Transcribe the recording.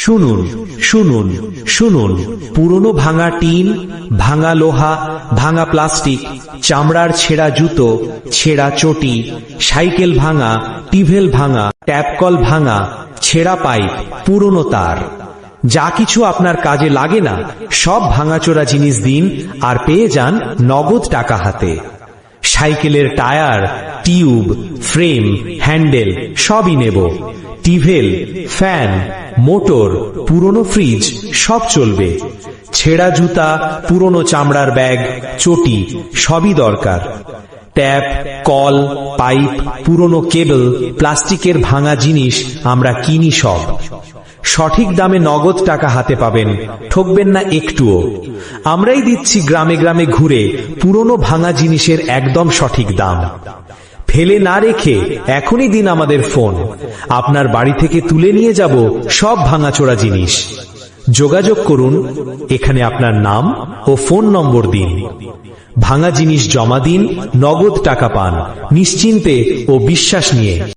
শুনুন শুনুন শুনুন, পুরনো ভাঙা টিন, ভাঙা লোহা, ভাঙা প্লাস্টিক, চামড়ার ছেঁড়া জুতো, ছেঁড়া চটি, সাইকেল ভাঙা, টিভেল ভাঙা, ট্যাপকল ভাঙা, ছেঁড়া পাইপ, পুরনো তার, যা কিছু আপনার কাজে লাগে না সব ভাঙাচোরা জিনিস দিন আর পেয়ে যান নগদ টাকা হাতে। সাইকেলের টায়ার, টিউব, ফ্রেম, হ্যান্ডেল সবই নেব। টিভেল, ফ্যান, মোটর, পুরনো ফ্রিজ সব চলবে। ছেঁড়া জুতা, পুরনো চামড়ার ব্যাগ, চটি সবই দরকার। ট্যাপ, কল, পাইপ, পুরনো কেবল, প্লাস্টিকের ভাঙা জিনিস আমরা কিনি সব। সঠিক দামে নগদ টাকা হাতে পাবেন, ঠকবেন না একটুও। আমরাই দিচ্ছি গ্রামে গ্রামে ঘুরে পুরনো ভাঙা জিনিসের একদম সঠিক দাম। ফেলে না রেখে এখনই দিন আমাদের ফোন, আপনার বাড়ি থেকে তুলে নিয়ে যাব সব ভাঙাচোরা জিনিস। যোগাযোগ করুন, এখানে আপনার নাম ও ফোন নম্বর দিন। ভাঙা জিনিস জমা দিন, নগদ টাকা পান নিশ্চিন্তে ও বিশ্বাস নিয়ে।